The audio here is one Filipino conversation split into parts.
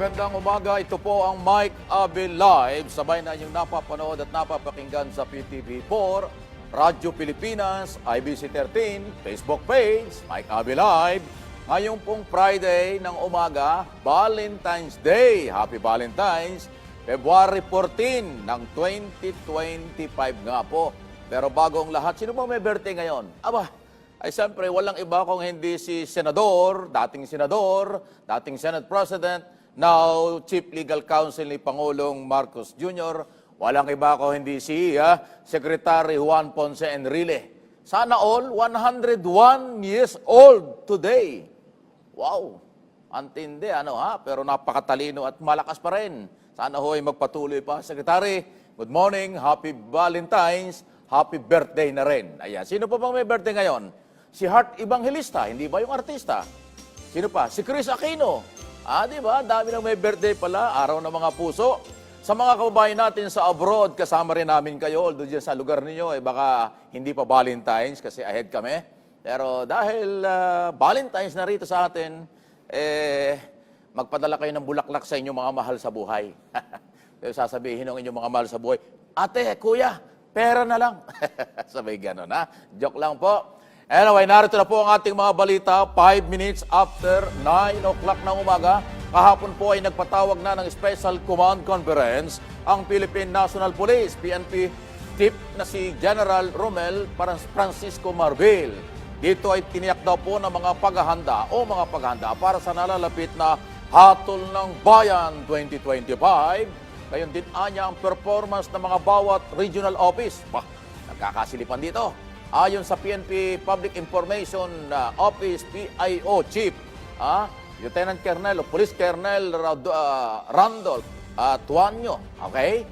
magandang umaga. Ito po ang Mike Abe Live. Sabay na inyong napapanood at napapakinggan sa PTV4, Radyo Pilipinas, IBC 13, Facebook page, Mike Abe Live. Ngayong pong Friday ng umaga, Valentine's Day. Happy Valentine's. February 14 ng 2025 nga po. Pero bago ang lahat, sino ba may birthday ngayon? Aba, ay siyempre walang iba kung hindi si Senador, dating Senate President, now Chief Legal Counsel ni Pangulong Marcos Jr. Walang iba kung hindi si Secretary Juan Ponce Enrile. Sana all, 101 years old today. Wow, antindi pero napakatalino at malakas pa rin. Sana ho'y magpatuloy pa. Secretary, good morning, happy Valentine's, happy birthday na rin. Ayan, sino pa bang may birthday ngayon? Si Heart Evangelista, hindi ba yung artista? Sino pa? Si Chris Aquino. Di ba? Dami nang may birthday pala, araw ng mga puso. Sa mga kababayan natin sa abroad, kasama rin namin kayo, although dyan sa lugar ninyo, baka hindi pa Valentine's kasi ahead kami. Pero dahil Valentine's na rito sa atin, magpadala kayo ng bulaklak sa inyong mga mahal sa buhay. Pero sasabihin ng inyong mga mahal sa buhay, ate, kuya, pera na lang. Sabay gano'n, ha? Joke lang po. Anyway, narito na po ang ating mga balita. 5 minutes after 9 o'clock ng umaga, kahapon po ay nagpatawag na ng Special Command Conference ang Philippine National Police, PNP Chief na si General Romel Francisco Marbil. Dito ay tiniyak daw po ng mga paghahanda para sa nalalapit na Hatol ng Bayan 2025. Gayon din anya ang performance ng mga bawat regional office. Bah, nagkakasilipan dito. Ayon sa PNP Public Information Office PIO Chief, Lieutenant Colonel o Police Colonel Randolph Tuanyo, okay?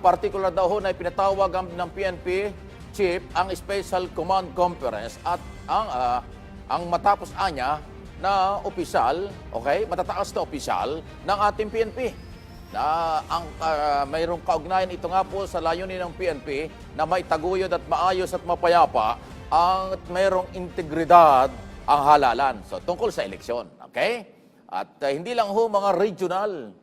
Particular daw ho na ipinatawag ng PNP Chief ang Special Command Conference at ang matapos anya na opisyal, okay, matataas na opisyal ng ating PNP. Na mayroong kaugnayan ito nga po sa layunin ng PNP na maitaguyod at maayos at mapayapa ang mayroong integridad ang halalan. So, tungkol sa eleksyon, okay? At hindi lang ho mga regional,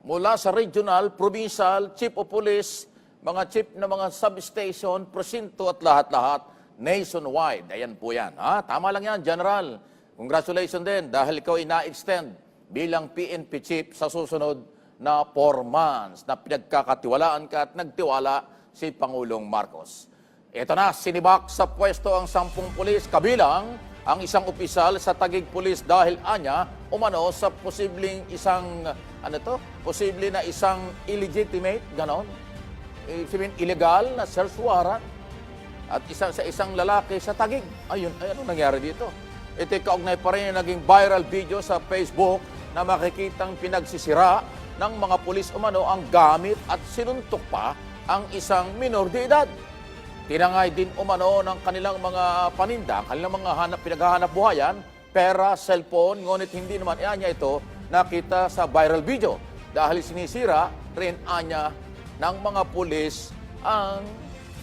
mula sa regional, provincial, chief of police, mga chief na mga substation, presinto at lahat-lahat, nationwide. Ayan po yan. Tama lang yan, General. Congratulations din dahil ikaw ina-extend bilang PNP Chief sa susunod na 4 months na pinagkakatiwalaan ka at nagtiwala si Pangulong Marcos. Ito na, sinibak sa pwesto ang 10 pulis kabilang ang isang opisyal sa Taguig Police dahil anya umano sa posibleng isang, posible na isang illegitimate, ganon, illegal na search warrant at isang lalaki sa Taguig. Ayun, ano nangyari dito? Ito kaugnay pa rin yung naging viral video sa Facebook na makikitang pinagsisira ng mga pulis umano ang gamit at sinuntok pa ang isang minor de edad. Tinangay din umano ng kanilang mga paninda, kanilang mga pinaghahanap buhayan, pera, cellphone, ngunit hindi naman anya ito nakita sa viral video dahil sinisira rin anya ng mga pulis ang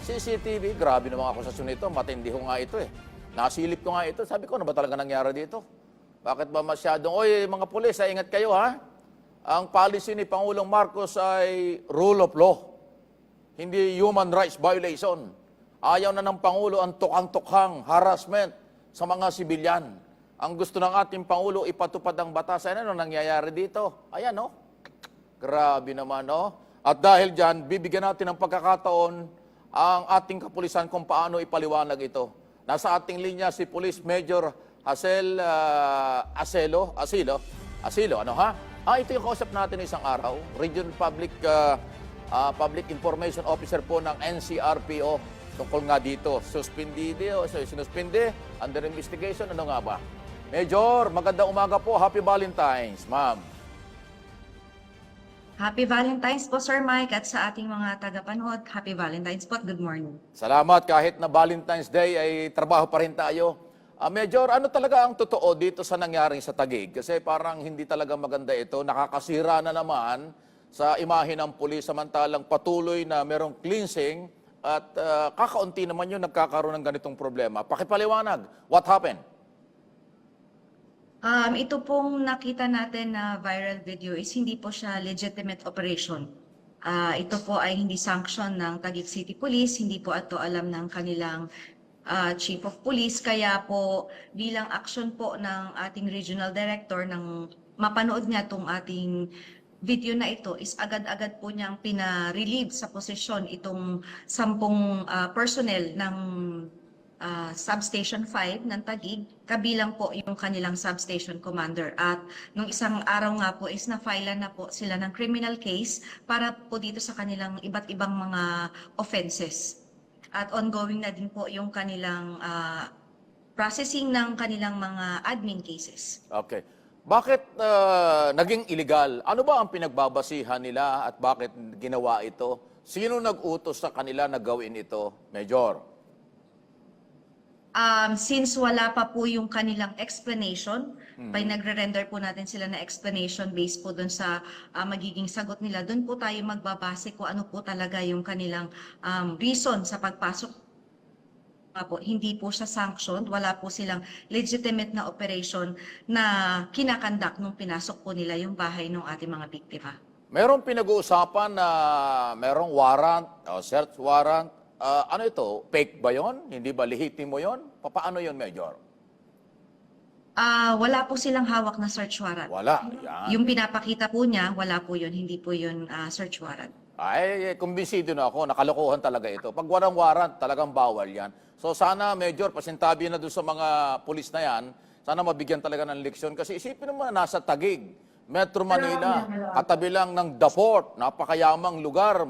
CCTV. Grabe na mga akusasyon nito, matindi ho nga ito Nasilip ko nga ito. Sabi ko, ano ba talaga nangyari dito? Bakit ba masyadong, mga pulis, ingat kayo Ang policy ni Pangulong Marcos ay rule of law, hindi human rights violation. Ayaw na ng Pangulo ang tukang-tukhang harassment sa mga sibilyan. Ang gusto ng ating Pangulo, ipatupad ang batas. Ano nangyayari dito? Ayan, Grabe naman, At dahil dyan, bibigyan natin ng pagkakataon ang ating kapulisan kung paano ipaliwanag ito. Nasa ating linya si Police Major Asilo. Ito yung kausap natin isang araw. Regional Public Information Officer po ng NCRPO. Tungkol nga dito. Sinuspindi, under investigation, ano nga ba? Major, magandang umaga po. Happy Valentine's, ma'am. Happy Valentine's po, Sir Mike, at sa ating mga tagapanood, Happy Valentine's po at good morning. Salamat. Kahit na Valentine's Day ay trabaho pa rin tayo. Major, ano talaga ang totoo dito sa nangyaring sa Taguig? Kasi parang hindi talaga maganda ito. Nakakasira na naman sa imahe ng pulis samantalang patuloy na merong cleansing at kakaunti naman yung nagkakaroon ng ganitong problema. Pakipaliwanag, what happened? Ito pong nakita natin na viral video is hindi po siya legitimate operation. Ito po ay hindi sanction ng Taguig City Police, hindi po ito alam ng kanilang Chief of Police. Kaya po bilang action po ng ating Regional Director ng mapanood niya itong ating video na ito is agad-agad po niyang pina-relieve sa posisyon itong 10 personnel ng Substation 5 ng Taguig, kabilang po yung kanilang substation commander. At nung isang araw nga po is na-filean na po sila ng criminal case para po dito sa kanilang iba't ibang mga offenses. At ongoing na din po yung kanilang processing ng kanilang mga admin cases. Okay. Bakit naging illegal? Ano ba ang pinagbabasihan nila at bakit ginawa ito? Sino nag-utos sa kanila na gawin ito, Major? Since wala pa po yung kanilang explanation, by nagre-render po natin sila na explanation based po dun sa magiging sagot nila, dun po tayo magbabase kung ano po talaga yung kanilang reason sa pagpasok. Po, hindi po siya sanctioned, wala po silang legitimate na operation na kinakandak nung pinasok po nila yung bahay ng ating mga biktima. Merong pinag-uusapan na merong warrant, o search warrant. Ano ito? Fake ba yon? Hindi ba lehitimo yon? Paano yon, Major? Wala po silang hawak na search warrant. Wala. Yan. Yung pinapakita po niya, wala po yun, hindi po yun search warrant. Ay, kumbinsido na ako. Nakalokohan talaga ito. Pag walang warrant, talagang bawal yan. So sana, Major, pasintabi na doon sa mga pulis na yan, sana mabigyan talaga ng leksyon. Kasi isipin naman, nasa Taguig, Metro Manila, katabi lang ng The Port, napakayamang lugar,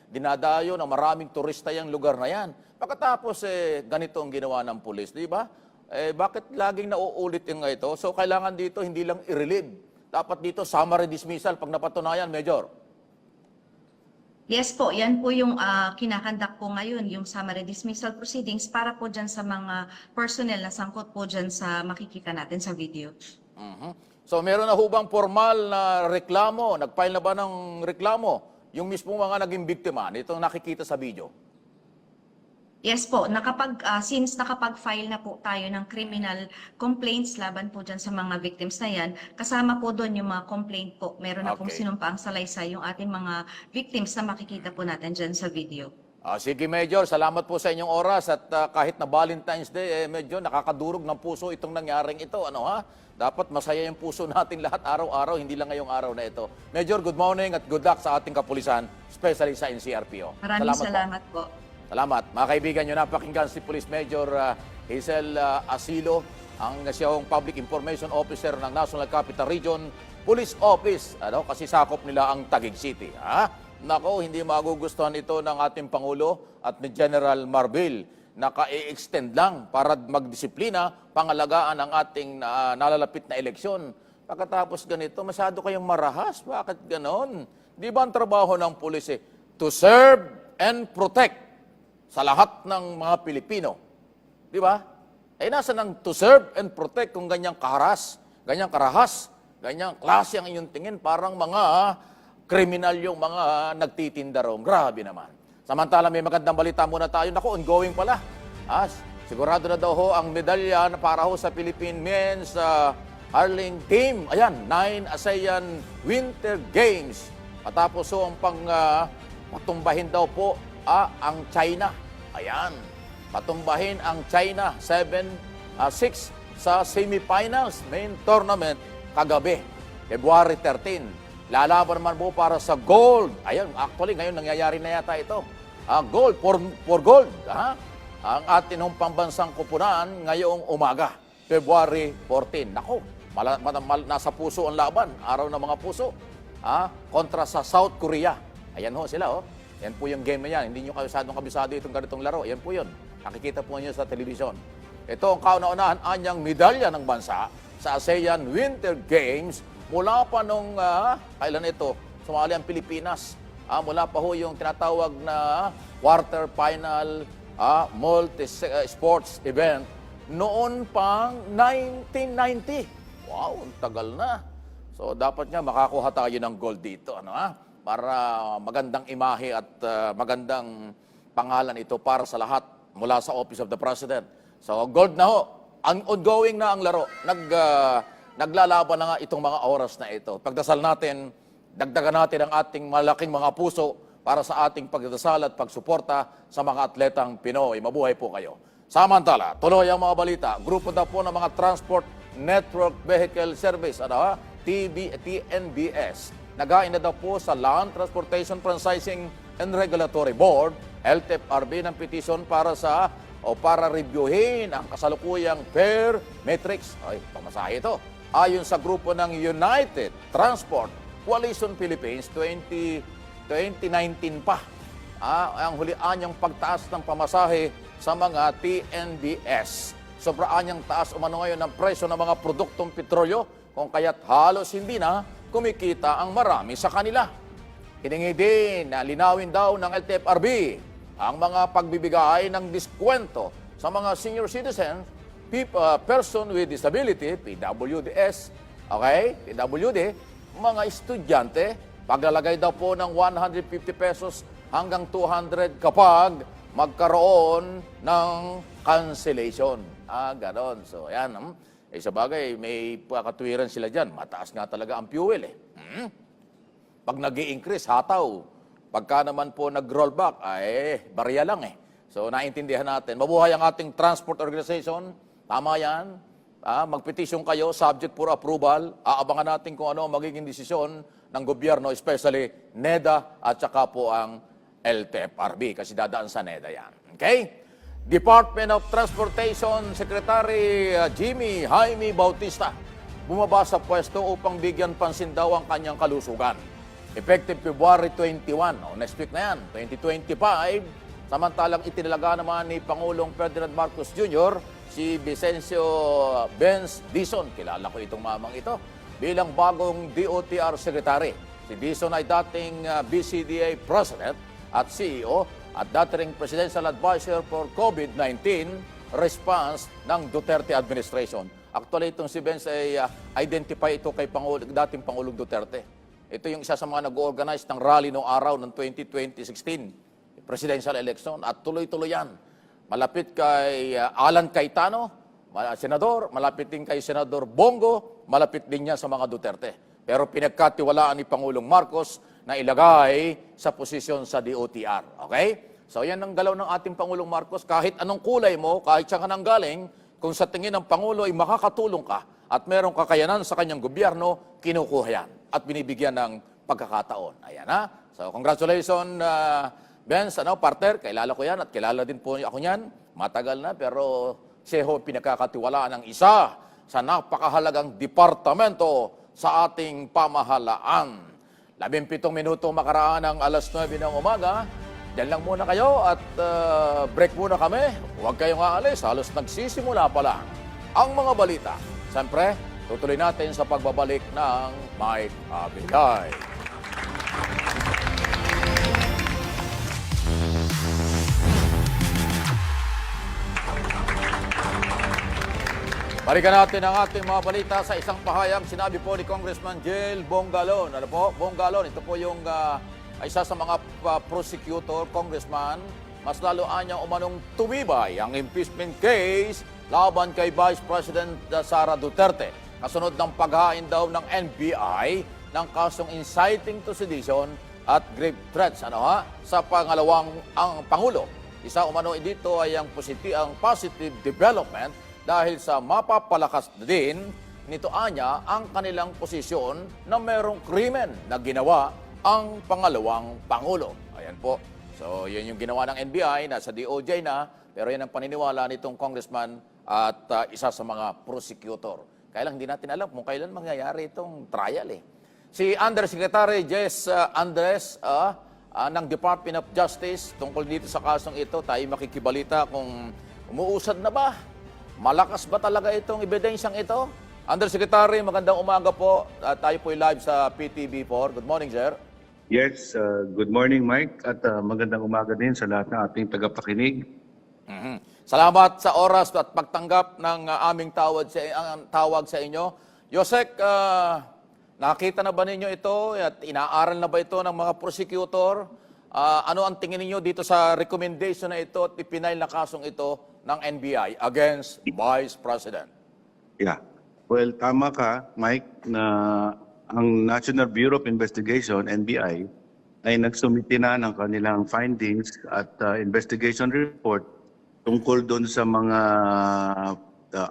dinadayo ng maraming turista yung lugar na yan. Pagkatapos, ganito ang ginawa ng pulis, di ba? Bakit laging nauulit yung ito? So kailangan dito, hindi lang i-relieve. Dapat dito, summary dismissal pag napatunayan, Major. Yes po, yan po yung kinakandak po ngayon, yung summary dismissal proceedings para po dyan sa mga personnel na sangkot po dyan sa makikita natin sa video. So meron na hubang formal na reklamo? Nag-file na ba ng reklamo? Yung mismo mga naging biktima, itong nakikita sa video? Yes po, since nakapag-file na po tayo ng criminal complaints laban po dyan sa mga victims na yan, kasama po doon yung mga complaint po. Meron na pong Okay. sinumpaang salaysay yung ating mga victims na makikita po natin dyan sa video. Sige, Major, salamat po sa inyong oras at kahit na Valentine's Day, medyo nakakadurog ng puso itong nangyaring ito. Ano ha? Dapat masaya yung puso natin lahat araw-araw, hindi lang ngayong araw na ito. Major, good morning at good luck sa ating kapulisan, especially sa NCRPO. Maraming salamat po. Salamat. Mga kaibigan nyo, napakinggan si Police Major Hazel Asilo, ang siyang Public Information Officer ng National Capital Region Police Office. Kasi sakop nila ang Taguig City. Nako, hindi magugustuhan ito ng ating Pangulo at ni General Marbil. Naka-extend lang para magdisiplina, pangalagaan ang ating nalalapit na eleksyon. Pagkatapos ganito, masyado kayong marahas. Bakit ganon? Di ba ang trabaho ng pulis to serve and protect sa lahat ng mga Pilipino? Di ba? Nasa ng to serve and protect kung ganyang kaharas, ganyang karahas, ganyang klase ang inyong tingin, parang mga kriminal yung mga nagtitinda roon. Grabe naman. Samantala, may magandang balita muna tayo. Naku, ongoing pala. Sigurado na daw ho ang medalya para ho sa Philippine Men's Hurling Team. Ayan, 9 ASEAN Winter Games. Matapos ho ang patumbahin daw po ang China. Ayan, patumbahin ang China 7-6 sa semifinals main tournament kagabi, February 13. Lalaban naman po para sa gold. Ayan, actually ngayon nangyayari na yata ito. Gold, for gold. Ang atin ng pambansang kupunan ngayong umaga, February 14. Nako, nasa puso ang laban, araw ng mga puso. Kontra sa South Korea. Ayan ho sila, oh. Yan po yung game na yan. Hindi nyo kabisado itong ganitong laro. Yan po yun. Nakikita po nyo sa telebisyon. Ito ang kauna-unahan anyang medalya ng bansa sa ASEAN Winter Games mula pa nung, kailan ito, sumali ang Pilipinas. Mula pa ho yung tinatawag na quarter final multi-sports event noon pang 1990. Wow, ang tagal na. So dapat nga makakuha tayo ng gold dito. Para magandang imahe at magandang pangalan ito para sa lahat mula sa Office of the President. So gold na ho. Ang ongoing na ang laro. naglalaban na nga itong mga oras na ito. Pagdasal natin, dagdagan natin ang ating malaking mga puso para sa ating pagdasal at pagsuporta sa mga atletang Pinoy. Mabuhay po kayo. Samantala, tuloy ang mga balita. Grupo daw po ng mga Transport Network Vehicle Service, TNBS. Nagain na daw po sa Land Transportation Franchising and Regulatory Board, LTFRB, ng petition para reviewin ang kasalukuyang fare matrix. Ay, pamasahe ito. Ayon sa grupo ng United Transport Coalition Philippines, 2019 pa ang hulian niyang pagtaas ng pamasahe sa mga TNBS. Sobraan niyang taas umano ngayon ng presyo ng mga produktong petrolyo, kung kaya't halos hindi na kumikita ang marami sa kanila. Hiningi din na linawin daw ng LTFRB ang mga pagbibigay ng diskwento sa mga senior citizens, person with disability, PWDs, okay, PWD, mga estudyante, paglalagay daw po ng 150 pesos hanggang 200 kapag magkaroon ng cancellation. Ganon. So, ayan. Sa bagay, may pakatwiran sila dyan. Mataas nga talaga ang fuel Pag nag-i-increase, hataw. Pagka naman po nag-rollback, barya lang So, naintindihan natin. Mabuhay ang ating transport organization. Tama yan. Magpetisyon kayo, subject for approval. Aabangan natin kung ano ang magiging desisyon ng gobyerno, especially NEDA at saka po ang LTFRB, kasi dadaan sa NEDA yan. Okay? Department of Transportation Secretary Jimmy Jaime Bautista bumaba sa pwesto upang bigyan pansin daw ang kanyang kalusugan. Effective February 21, next week na yan, 2025. Samantalang itinalaga naman ni Pangulong Ferdinand Marcos Jr. si Vicencio Benz Dizon, kilala ko itong mamang ito, bilang bagong DOTR Secretary. Si Dizon ay dating BCDA President at CEO at dating Presidential Advisor for COVID-19 response ng Duterte administration. Actually, itong si Benz ay identify ito kay dating Pangulong Duterte. Ito yung isa sa mga nag-organize ng rally noong araw ng 2016, presidential election, at tuloy-tuloy yan. Malapit kay Alan Cayetano, senador, malapit din kay Senador Bongo, malapit din niya sa mga Duterte. Pero pinagkatiwalaan ni Pangulong Marcos na ilagay sa posisyon sa DOTR. Okay? So yan ang galaw ng ating Pangulong Marcos. Kahit anong kulay mo, kahit saan ka nang galing, kung sa tingin ng Pangulo ay makakatulong ka at merong kakayanan sa kanyang gobyerno, kinukuha yan at binibigyan ng pagkakataon. Ayan So congratulations, Benz, partner, kilala ko yan at kilala din po ako yan. Matagal na, pero siya ho pinagkakatiwalaan ng isa sa napakahalagang departamento sa ating pamahalaan. 17 minuto makaraan ng alas 9 ng umaga. Diyan lang muna kayo at break muna kami. Huwag kayong aalis, halos nagsisimula pa lang ang mga balita. Siyempre, tutuloy natin sa pagbabalik ng Mike Abigay. Balikan natin ang ating mga balita sa isang pahayag. Sinabi po ni Congressman Jel Bongalon. Ano po? Bongalon, ito po yung isa sa mga prosecutor, congressman. Mas lalo anyang umanong tumibay ang impeachment case laban kay Vice President Sara Duterte. Kasunod ng paghain daw ng NBI ng kasong inciting to sedition at grave threats sa pangalawang ang Pangulo. Isa umano dito ay ang positive development dahil sa mapapalakas din nito anya ang kanilang posisyon na merong krimen na ginawa ang pangalawang Pangulo. Ayan po. So, yun yung ginawa ng NBI, nasa DOJ na, pero yan ang paniniwala nitong congressman at isa sa mga prosecutor. Kaya lang hindi natin alam kung kailan mangyayari itong trial Si Undersecretary Jess Andres ng Department of Justice tungkol dito sa kasong ito, tayo makikibalita kung umuusad na ba? Malakas ba talaga itong ebidensyang ito? Undersecretary, magandang umaga po. Tayo po live sa PTV4. Good morning, sir. Yes, good morning, Mike. At magandang umaga din sa lahat ng ating tagapakinig. Salamat sa oras at pagtanggap ng aming tawag sa inyo. Yosek, nakita na ba ninyo ito at inaaral na ba ito ng mga prosecutor? Ano ang tingin niyo dito sa recommendation na ito at ipinail na kasong ito ng NBI against Vice President? Yeah. Well, tama ka, Mike, na ang National Bureau of Investigation, NBI, ay nagsumiti na ng kanilang findings at investigation report tungkol doon sa mga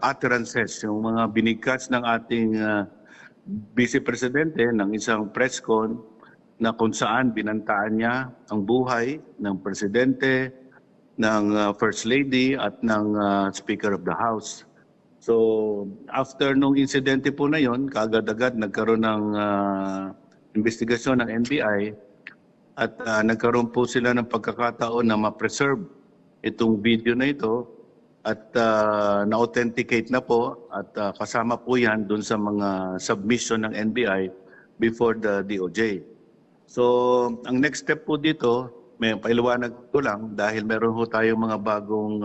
utterances, yung mga binigkas ng ating Vice Presidente ng isang press con na kung saan binantaan niya ang buhay ng Presidente, ng First Lady at ng Speaker of the House. So, after nung insidente po na yon, kaagad-agad nagkaroon ng investigasyon ng NBI at nagkaroon po sila ng pagkakataon na ma-preserve itong video na ito at na-authenticate na po at kasama po yan dun sa mga submission ng NBI before the DOJ. So, ang next step po dito, may pailuwanag ko lang dahil meron po tayong mga bagong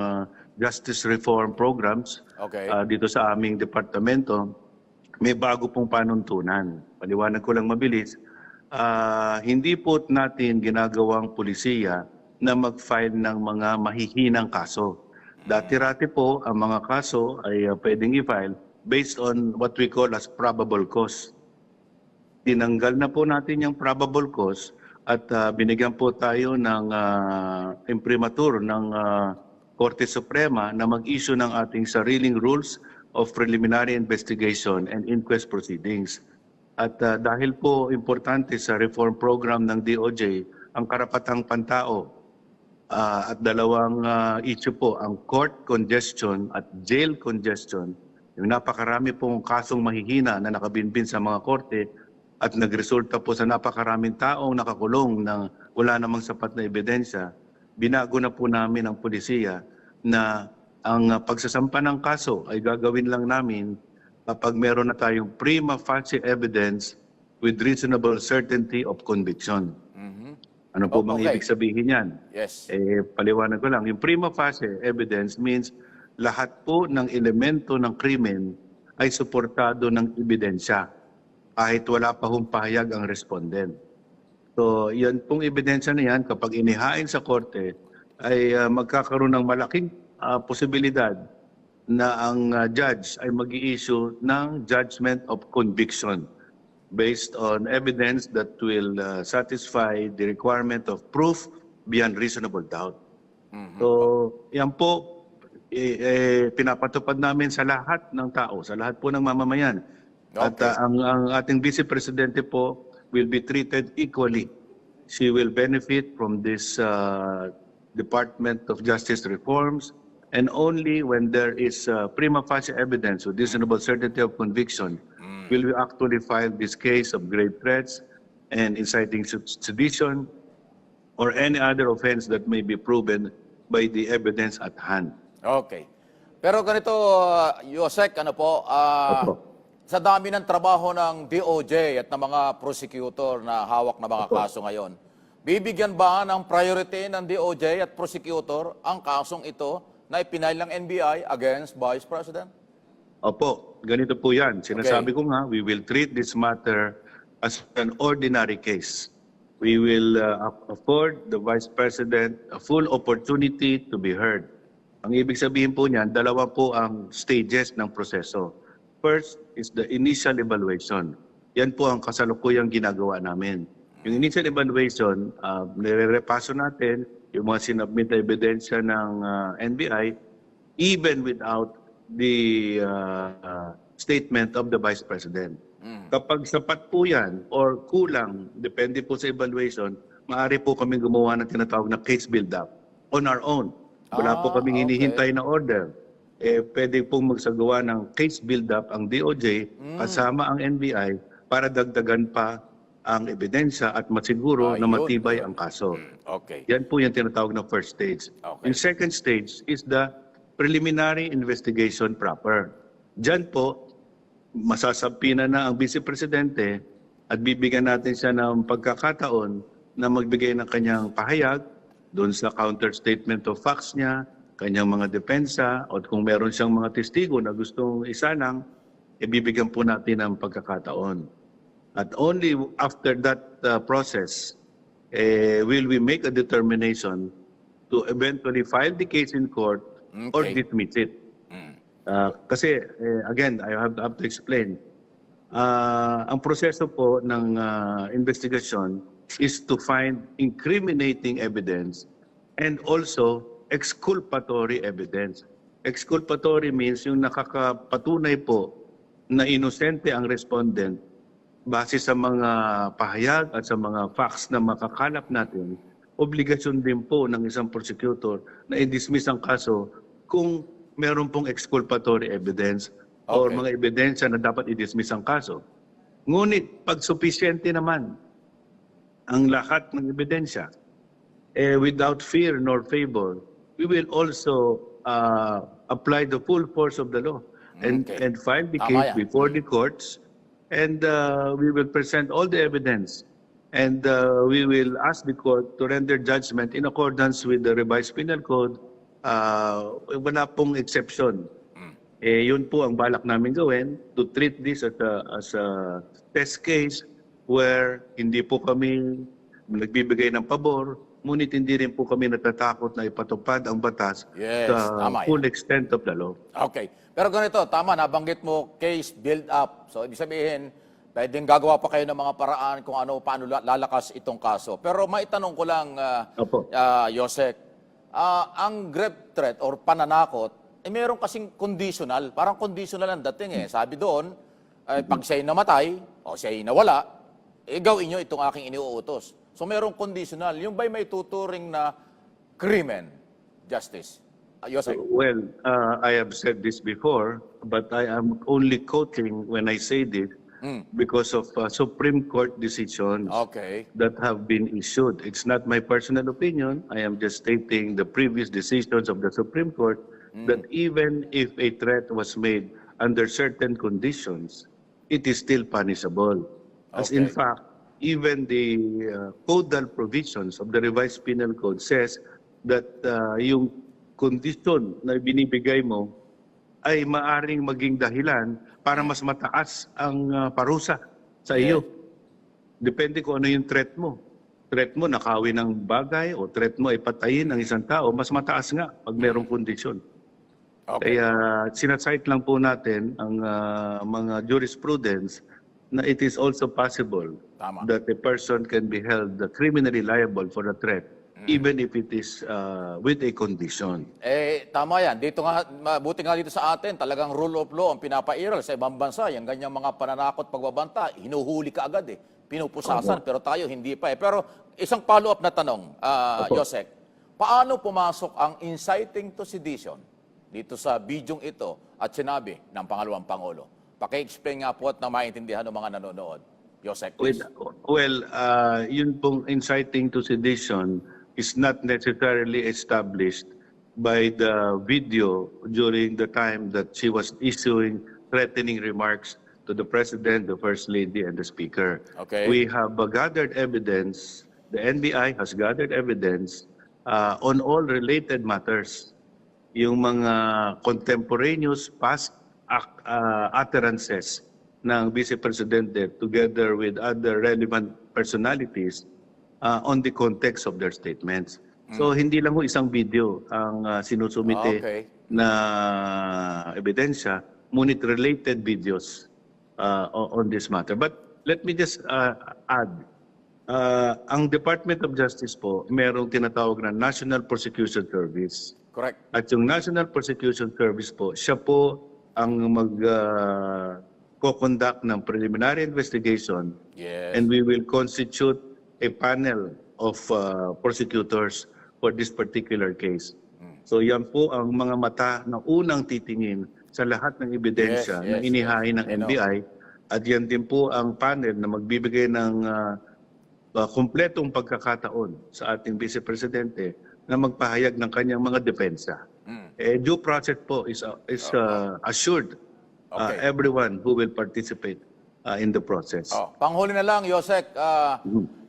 justice reform programs dito sa aming departamento. May bago pong panuntunan. Paliwanag ko lang mabilis. Hindi po natin ginagawang pulisiya na mag-file ng mga mahihinang kaso. Dati-rati po, ang mga kaso ay pwedeng i-file based on what we call as probable cause. Tinanggal na po natin yung probable cause at binigyan po tayo ng imprimatur ng Korte Suprema na mag-issue ng ating sariling rules of preliminary investigation and inquest proceedings. At dahil po importante sa reform program ng DOJ ang karapatang pantao at dalawang issue po, ang court congestion at jail congestion, yung napakarami pong kasong mahihina na nakabinbin sa mga korte at nagresulta po sa napakaraming taong nakakulong na wala namang sapat na ebidensya, binago na po namin ang pulisiya na ang pagsasampa ng kaso ay gagawin lang namin kapag meron na tayong prima facie evidence with reasonable certainty of conviction. Ano po bang ibig sabihin yan? Yes. Paliwanag ko lang. Yung prima facie evidence means lahat po ng elemento ng krimen ay suportado ng ebidensya kahit wala pa hong pahayag ang respondent. So, yan pong ebidensya na yan, kapag inihain sa korte, ay magkakaroon ng malaking posibilidad na ang judge ay mag-i-issue ng judgment of conviction based on evidence that will satisfy the requirement of proof beyond reasonable doubt. So, yan po, pinapatupad namin sa lahat ng tao, sa lahat po ng mamamayan. At ang ating Vice Presidente po will be treated equally. She will benefit from this Department of Justice reforms, and only when there is prima facie evidence with reasonable certainty of conviction will we actually file this case of grave threats and inciting sedition or any other offense that may be proven by the evidence at hand. Okay. Pero ganito, Yosek, ano po, Opo. sa dami ng trabaho ng DOJ at ng mga prosecutor na hawak na mga kaso ngayon, bibigyan ba ng priority ng DOJ at prosecutor ang kasong ito na ipinail ng NBI against Vice President? Opo, ganito po yan. Sinasabi ko nga, we will treat this matter as an ordinary case. We will afford the Vice President a full opportunity to be heard. Ang ibig sabihin po niyan, dalawa po ang stages ng proseso. First is the initial evaluation. Yan po ang kasalukuyang ginagawa namin. Yung initial evaluation, nire-repaso natin yung mga sinubmit na ebidensya ng NBI even without the statement of the Vice President. Kapag sapat po yan or kulang, depende po sa evaluation, maaari po kami gumawa ng tinatawag na case build-up on our own. Wala po kaming hinihintay na order. Pwede pong magsagawa ng case build-up ang DOJ kasama ang NBI para dagdagan pa ang ebidensya at masiguro na matibay ang kaso. Okay. Yan po yung tinatawag na first stage. Okay. Yung second stage is the preliminary investigation proper. Diyan po, masasabihan na ang Vice Presidente at bibigyan natin siya ng pagkakataon na magbigay ng kanyang pahayag doon sa counter statement of facts niya, kanyang mga depensa, o kung meron siyang mga testigo na gustong isanang, ibibigyan po natin ng pagkakataon. At only after that process will we make a determination to eventually file the case in court or dismiss it. Kasi, again, I have to explain. Ang proseso po ng investigasyon is to find incriminating evidence and also exculpatory evidence. Exculpatory means yung nakakapatunay po na inosente ang respondent base sa mga pahayag at sa mga facts na makakalap natin. Obligasyon din po ng isang prosecutor na i-dismiss ang kaso kung meron pong exculpatory evidence or Okay. mga ebidensya na dapat i-dismiss ang kaso. Ngunit pag sufficiente naman ang lahat ng ebidensya, without fear nor favor, we will also apply the full force of the law and, Okay. and file the Tama case yan. before the courts, and we will present all the evidence, and we will ask the court to render judgment in accordance with the revised penal code. Wala pong exception. Yun po ang balak namin gawin, to treat this as a test case where hindi po kami nagbibigay ng pabor, ngunit hindi rin po kami natatakot na ipatupad ang batas Yes, sa tama yan. full extent of the law. Okay. Pero ganito, tama, nabanggit mo, case build-up. So, ibig sabihin, pwedeng gagawa pa kayo ng mga paraan kung ano, paano lalakas itong kaso. Pero maitanong ko lang, Opo. Yosek, ang grave threat or pananakot, meron kasing conditional, parang conditional ang dating eh. Sabi doon, pag siya'y namatay o siya'y nawala, gawin nyo itong aking iniuutos. So merong conditional. Yung ba'y may tuturing na krimen, justice? Yosek. Well, I have said this before, but I am only quoting when I say this because of Supreme Court decisions Okay. that have been issued. It's not my personal opinion. I am just stating the previous decisions of the Supreme Court that even if a threat was made under certain conditions, it is still punishable. As in Okay. fact, even the codal provisions of the revised penal code says that yung kondisyon na binibigay mo ay maaring maging dahilan para mas mataas ang parusa sa iyo. Depende kung ano yung threat mo. Threat mo, nakawin ng bagay, o threat mo ay patayin ang isang tao, mas mataas nga pag mayroong kondisyon. Okay. Kaya sinasite lang po natin ang mga jurisprudence na it is also possible Tama. that a person can be held criminally liable for a threat even if it is with a condition. Tama yan. Dito nga, mabuti nga dito sa atin, talagang rule of law ang pinapairal sa ibang bansa. Yung ganyang mga pananakot pagbabanta, hinuhuli ka agad eh. Pinupusasan, pero tayo hindi pa eh. Pero isang follow-up na tanong, Yosek, paano pumasok ang inciting to sedition dito sa bidyong ito at sinabi ng pangalawang Pangulo? Paki-explain nga po at na maintindihan ng mga nanonood. Yosek, please. Well, yun pong inciting to sedition is not necessarily established by the video during the time that she was issuing threatening remarks to the President, the First Lady, and the Speaker. Okay. We have gathered evidence, the NBI has gathered evidence on all related matters. Yung mga contemporaneous past utterances ng Vice Presidente together with other relevant personalities on the context of their statements. So hindi lang ho isang video ang sinusumite Okay. na ebidensya, ngunit related videos on this matter. But let me just add, ang Department of Justice po, merong tinatawag na National Prosecution Service. Correct. At yung National Prosecution Service po, siya po ang mag-conduct ng preliminary investigation, Yes. and we will constitute a panel of prosecutors for this particular case. So yan po ang mga mata na unang titingin sa lahat ng ebidensya Yes, na yes, inihain ng yes. I know. NBI, at yan din po ang panel na magbibigay ng kumpletong pagkakataon sa ating Vice Presidente na magpahayag ng kanyang mga depensa. Due process po is assured Okay. everyone who will participate in the process. Panghuli na lang, Yosek,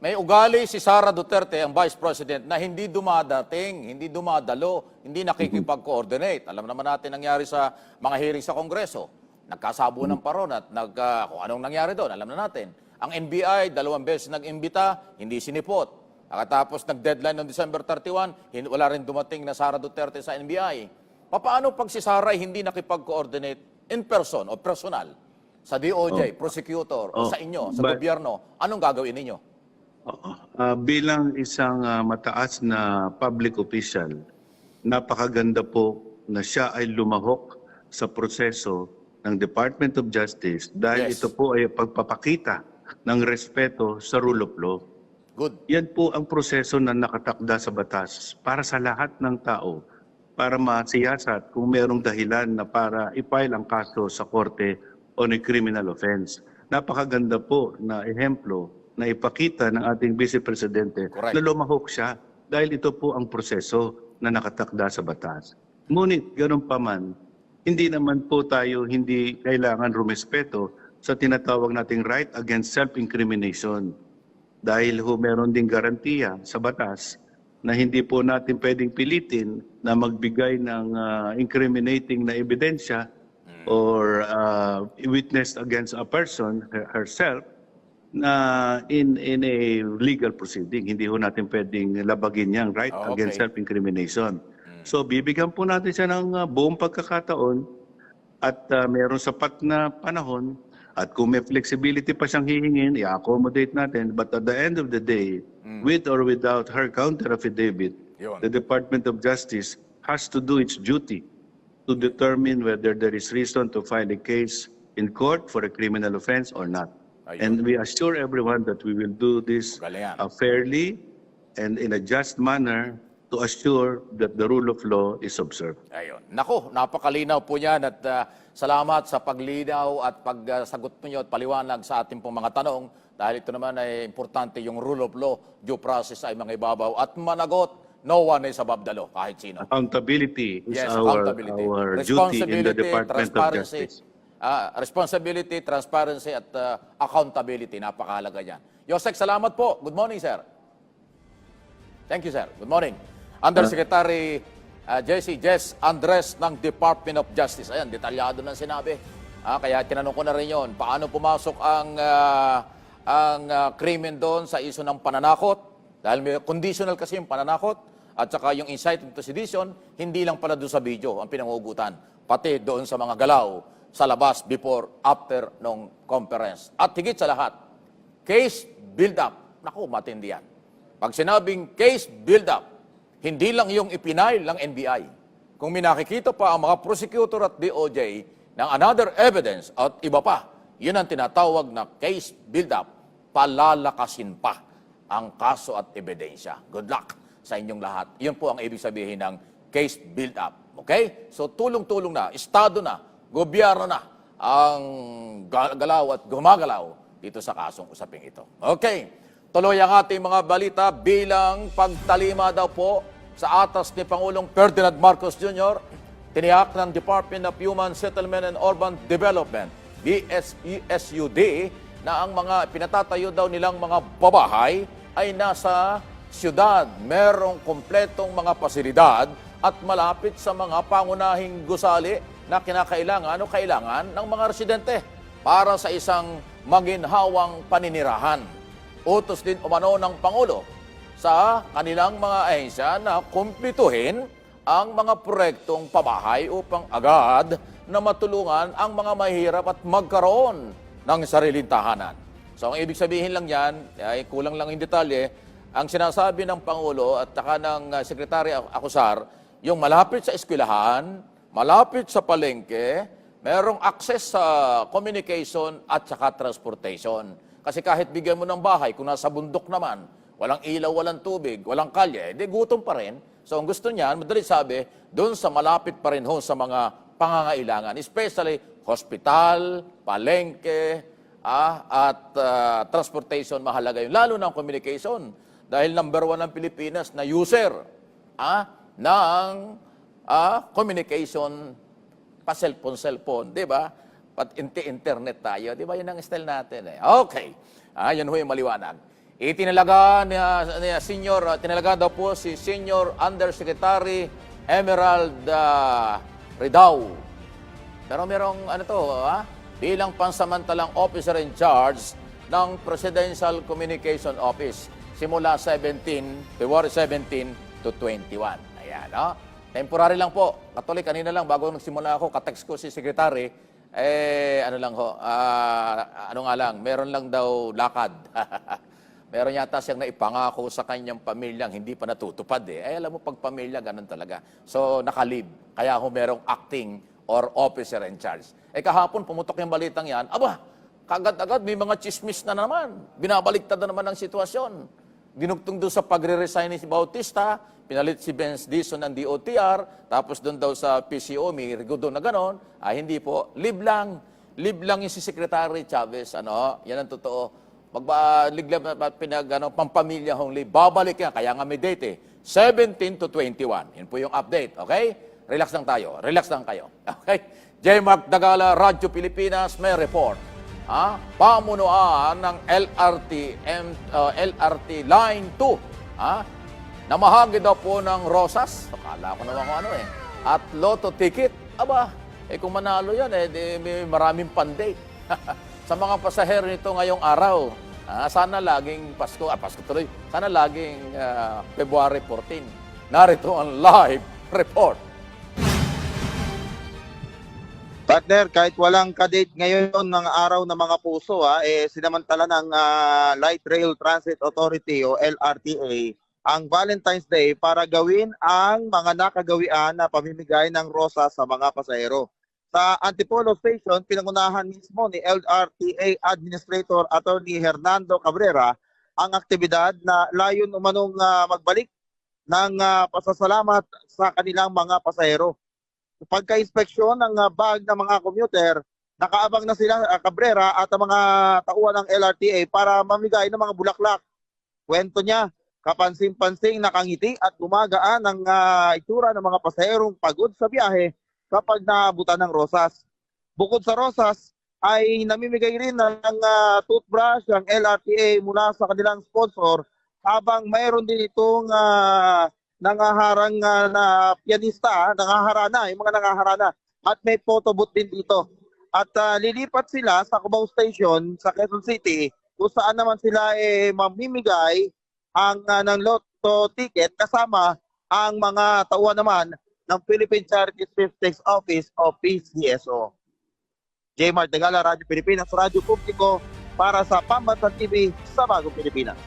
may ugali si Sara Duterte, ang Vice President, na hindi dumadating, hindi dumadalo, hindi nakikipag-coordinate. Alam naman natin nangyari sa mga hearing sa Kongreso. Nagkasabunan pa ron at kung anong nangyari doon, alam na natin. Ang NBI, 2 beses nag-imbita, hindi sinipot. Pagkatapos nag-deadline noong December 31, wala rin dumating na Sara Duterte sa NBI. paano pag si Sara ay hindi nakipag-coordinate in person o personal sa DOJ, prosecutor, o sa inyo, sa But- gobyerno? Anong gagawin ninyo? Oo. Bilang isang mataas na public official, napakaganda po na siya ay lumahok sa proseso ng Department of Justice dahil Yes. ito po ay pagpapakita ng respeto sa rule of law. Good. Yan po ang proseso na nakatakda sa batas para sa lahat ng tao, para masiyasat kung merong dahilan na para i-file ang kaso sa korte on a criminal offense. Napakaganda po na ehemplo na ipakita ng ating Vice Presidente Correct. na lumahok siya dahil ito po ang proseso na nakatakda sa batas. Ngunit ganun pa man, hindi naman po tayo hindi kailangan rumespeto sa tinatawag nating right against self-incrimination. Dahil ho meron ding garantiya sa batas na hindi po natin pwedeng pilitin na magbigay ng incriminating na ebidensya or witness against a person herself na in a legal proceeding. Hindi ho natin pwedeng labagin yang right Okay. against self-incrimination. So bibigyan po natin siya ng buong pagkakataon at meron sapat na panahon. At kung may flexibility pa siyang hihingin, i-accommodate natin. But at the end of the day, with or without her counter affidavit, Yun. the Department of Justice has to do its duty to determine whether there is reason to file a case in court for a criminal offense or not. Ayun. And we assure everyone that we will do this Galing yan. fairly and in a just manner to assure that the rule of law is observed. Ayun. Nako, napakalinaw po yan at salamat sa paglinaw at pagsagot po nyo at paliwanag sa ating pong mga tanong dahil ito naman ay importante yung rule of law, due process ay mga ibabaw at managot, no one is above the law, kahit sino. Accountability is Yes, our accountability. duty in the Department of Transparency. Justice. Responsibility, transparency at accountability, napakahalaga yan. Yosek, salamat po. Good morning, sir. Thank you, sir. Good morning. Undersecretary Jess Andres ng Department of Justice. Ayan, detalyado ng sinabi. Kaya tinanong ko na rin yun, paano pumasok ang krimen doon sa iso ng pananakot? Dahil may conditional kasi yung pananakot at saka yung incitement to sedition, hindi lang pala doon sa video ang pinangugutan, pati doon sa mga galaw sa labas before, after nung conference. At higit sa lahat, case build-up. Naku, matindi yan. Pag sinabing case build-up, hindi lang yung ipinail ng NBI. Kung minakikita pa ang mga prosecutor at DOJ ng another evidence at iba pa, yun ang tinatawag na case build-up. Palalakasin pa ang kaso at ebidensya. Good luck sa inyong lahat. Yun po ang ibig sabihin ng case build-up. Okay? So tulong-tulong na, estado na, gobyerno na ang galaw at gumagalaw dito sa kasong usaping ito. Okay. Tuloy ang ating mga balita bilang pagtalima daw po sa atas ni Pangulong Ferdinand Marcos Jr., tiniyak ng Department of Human Settlement and Urban Development, DSUD, na ang mga pinatatayo daw nilang mga babahay ay nasa siyudad, merong kompletong mga pasilidad at malapit sa mga pangunahing gusali na kinakailangan o kailangan ng mga residente para sa isang maginhawang paninirahan. Utos din umano ng Pangulo sa kanilang mga ahensya na kumpletuhin ang mga proyektong pabahay upang agad na matulungan ang mga mahirap at magkaroon ng sariling tahanan. So ang ibig sabihin lang yan, ay kulang lang yung detalye, ang sinasabi ng Pangulo at saka ng Secretary Acosar, yung malapit sa eskwelahan, malapit sa palengke, merong access sa communication at saka transportation. Kasi kahit bigyan mo ng bahay, kung nasa bundok naman, walang ilaw, walang tubig, walang kalye, di gutom pa rin. So ang gusto niyan, madali sabi, doon sa malapit pa rin ho sa mga pangangailangan, especially hospital, palengke, at transportation, mahalaga yun. Lalo ng communication. Dahil number 1 ng Pilipinas na user ng communication pa-cellphone, di ba? Pat-internet tayo. Di ba yun ang style natin? Okay. Yan ho yung maliwanag. Tinalaga daw po si Senior Undersecretary Emerald Ridao. Pero merong bilang pansamantalang officer in charge ng Presidential Communication Office simula February 17 to 21. Ayan, Temporary lang po. Katuloy, kanina lang, bago nagsimula ako, katext ko si Secretary, ano lang ho, ano nga lang, meron lang daw lakad. Meron yata siyang naipangako sa kanyang pamilyang hindi pa natutupad eh. Alam mo, pag pamilya, ganun talaga. So, nakalib. Kaya ho merong acting or officer in charge. Kahapon, pumutok yung balitang yan, aba, kagad-agad may mga chismis na naman. Binabaliktad na naman ang sitwasyon. Dinugtong doon sa pagre-resign ni si Bautista, pinalit si Benz Dizon ng DOTR, tapos doon daw sa PCO, may rigodo na ganon. Hindi po. Live lang yung si Secretary Chavez. Yan ang totoo. Liglab na pampamilya hong live. Babalik yan. Kaya nga may date eh. 17 to 21. Yun po yung update. Okay? Relax lang tayo. Relax lang kayo. Okay? J. Mark Dagala, Radyo Pilipinas, may report. Pamunuan ng LRT Line 2. Namahagi daw po ng Rosas. Akala ko naman kung ano eh. At Lotto ticket. Aba, kung manalo yan, may maraming panday. Sa mga pasahero nito ngayong araw, sana laging Pasko tuloy, sana laging February 14. Narito ang live report. Partner, kahit walang kadate ngayon ng araw ng mga puso, sinamantala ng Light Rail Transit Authority o LRTA ang Valentine's Day para gawin ang mga nakagawian na pamimigay ng rosas sa mga pasahero. Sa Antipolo Station, pinangunahan mismo ni LRTA Administrator Attorney Hernando Cabrera ang aktibidad na layon umanong magbalik ng pasasalamat sa kanilang mga pasahero. Pagka-inspeksyon ng bag ng mga commuter, nakaabang na sila Cabrera at ang mga tauhan ng LRTA para mamigay ng mga bulaklak. Kwento niya, kapansin-pansing nakangiti at gumagaan ang itsura ng mga pasaherong pagod sa biyahe kapag naabutan ng rosas. Bukod sa rosas, ay namimigay rin ng toothbrush ang LRTA mula sa kanilang sponsor, habang mayroon din itong nangaharang na pianista, yung mga nangaharana, at may photo booth din dito. At lilipat sila sa Cubao Station sa Quezon City, kung saan naman sila mamimigay ng lotto ticket kasama ang mga tauhan naman ng Philippine Charity Sweepstakes Office o PCSO. J. Mark Dagala, Radyo Pilipinas, Radyo Publiko, para sa Pambansang TV sa Bagong Pilipinas.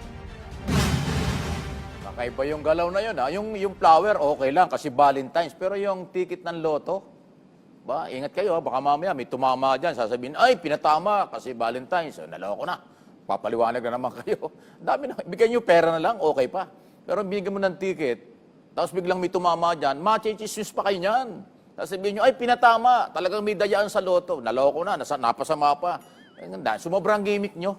Kakaiba yung galaw na yun. Yung flower, okay lang kasi Valentine's. Pero yung ticket ng loto, ingat kayo. Baka mamaya may tumama dyan. Sasabihin, ay, pinatama kasi Valentine's. Naloko na. Papaliwanag na naman kayo. Dami na. Bigyan nyo pera na lang, okay pa. Pero bigyan mo ng ticket, tapos biglang may tumama dyan, machichismis pa kayo niyan. Sasabihin nyo, ay, pinatama. Talagang may dayaan sa loto. Naloko na, napasama pa. Sumobrang gimmick nyo.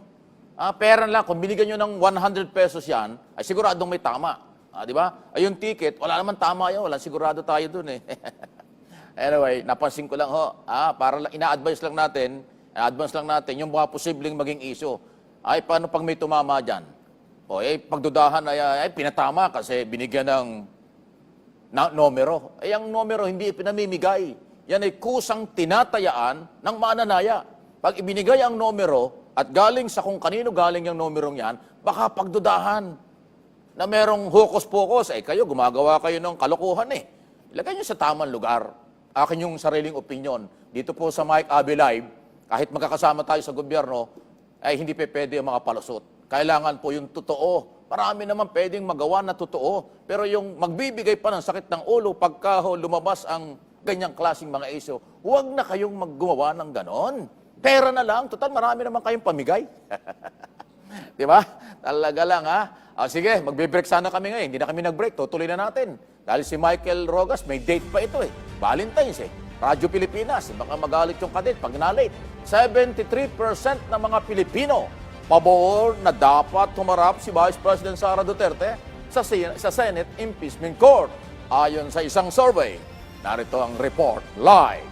Pera lang, kung binigyan nyo ng 100 pesos yan, ay siguradong may tama. Di ba? Ay, yung ticket, wala naman tama yun. Walang sigurado tayo dun eh. Anyway, napansin ko lang ho. Para lang, ina-advance lang natin yung mga posibleng maging issue. Ay, paano pag may tumama dyan? Pagdudahan ay pinatama kasi binigyan ng numero. Ang numero hindi pinamimigay. Yan ay kusang tinatayaan ng mananaya. Pag ibinigay ang numero at galing sa kung kanino galing yung numerong yan, baka pagdudahan na merong hokus-pokus. Kayo, gumagawa kayo ng kalokohan eh. Ilagay nyo sa tamang lugar. Akin yung sariling opinion. Dito po sa Mike Abe Live, kahit magkakasama tayo sa gobyerno, ay hindi pwede ang mga palusot. Kailangan po yung totoo. Marami naman pwedeng magawa na totoo. Pero yung magbibigay pa ng sakit ng ulo pagka lumabas ang ganyang klaseng mga isyo, huwag na kayong maggumawa ng ganon. Pera na lang. Total, marami naman kayong pamigay. Di ba? Talaga lang sige, magbe-break sana kami ngayon. Hindi na kami nag-break. Tutuloy na natin. Dahil si Michael Rogas, may date pa ito eh. Valentine's eh. Radyo Pilipinas. Baka magalit yung kadit pag na-late. 73% ng mga Pilipino pabor na dapat humarap si Vice President Sara Duterte sa Senate Impeachment Court. Ayon sa isang survey, narito ang report live.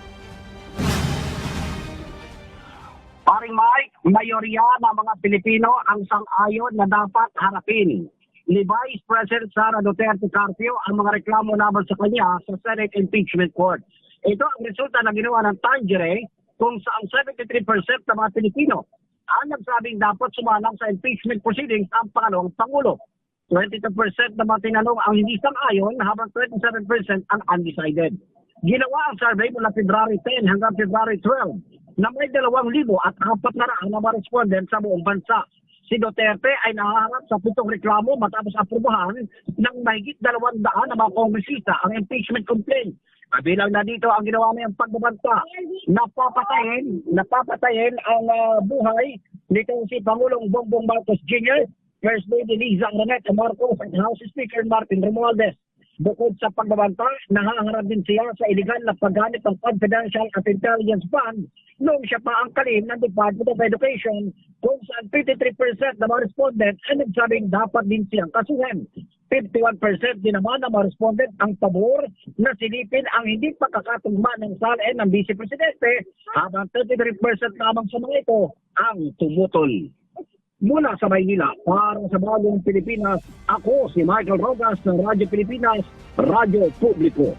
Paring Mike, mayorya ng mga Pilipino ang sang-ayon na dapat harapin ni Vice President Sara Duterte Carpio ang mga reklamo laban sa kanya sa Senate Impeachment Court. Ito ang resulta na ginawa ng Tangere kung saan 73% ng mga Pilipino ang nagsabing dapat sumalang sa impeachment proceedings ang pangalawang Pangulo. 22% na mga tinanong ang hindi sang-ayon habang 27% ang undecided. Ginawa ang survey mula February 10 hanggang February 12 na may 2,400 na mga respondent sa buong bansa. Si Duterte ay nahaharap sa 7 reklamo matapos aprubahan ng mahigit 200 na mga kongresista ang impeachment complaint. Kabilang na dito ang ginawa niyang pagbabanta. Napapatayin ang buhay nitong si Pangulong Bongbong Marcos Jr., First Lady Liza Araneta Marcos at House Speaker Martin Romualdez. Bukod sa pagbabanta, nahaharap din siya sa iligal na paggamit ng Confidential at Intelligence Fund noong siya pa ang kalihim ng Department of Education kung saan 53% na mga respondent ay nagsabing dapat din siyang kasuhan. 51% din naman ng mga respondent ang pabor na silipin ang hindi pagkakatugma ng SALN ng Vice Presidente habang 33% lamang sa mga ito ang tumutol. Mula sa Maynila, para sa Bagong Pilipinas, ako si Michael Rogas ng Radyo Pilipinas, Radyo Publiko.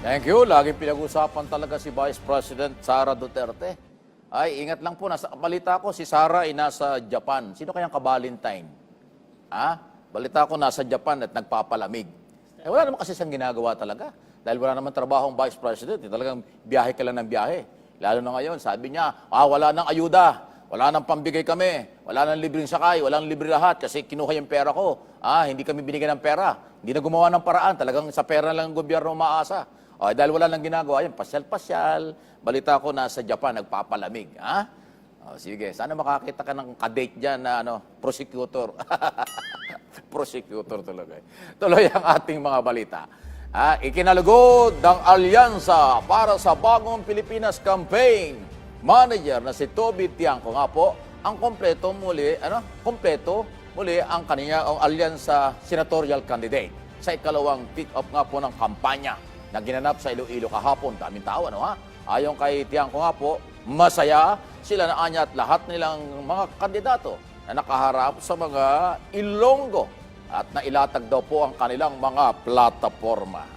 Thank you. Laging pinag-usapan talaga si Vice President Sara Duterte. Ay, ingat lang po. Nasa balita ko, si Sara ay nasa Japan. Sino kayang ka-Valentine? Balita ko nasa Japan at nagpapalamig. Wala naman kasi siyang ginagawa talaga. Dahil wala naman trabaho ang Vice President. Talagang biyahe ka lang ng biyahe. Lalo na ngayon, sabi niya, wala nang ayuda. Wala nang pambigay kami. Wala nang libreng sakay. Walang libre lahat kasi kinuha yung pera ko. Hindi kami binigyan ng pera. Hindi na gumawa ng paraan. Talagang sa pera lang ang gobyerno umaasa. Dahil wala nang ginagawa, yun, pasyal-pasyal. Balita ko na sa Japan, nagpapalamig. Sige, sana makakita ka ng kadate dyan na prosecutor. Prosecutor talaga. Tuloy ang ating mga balita. Ikinalugod ng alyansa para sa Bagong Pilipinas campaign. Manager na si Toby Tiangco nga po, ang kompleto muli ang kanyang alyansa senatorial candidate sa ikalawang pick-up nga po ng kampanya na ginanap sa Iloilo kahapon. Daming tao, Ayon kay Tiangco nga po, masaya sila na anya at lahat nilang mga kandidato na nakaharap sa mga Ilonggo at nailatag daw po ang kanilang mga plataforma.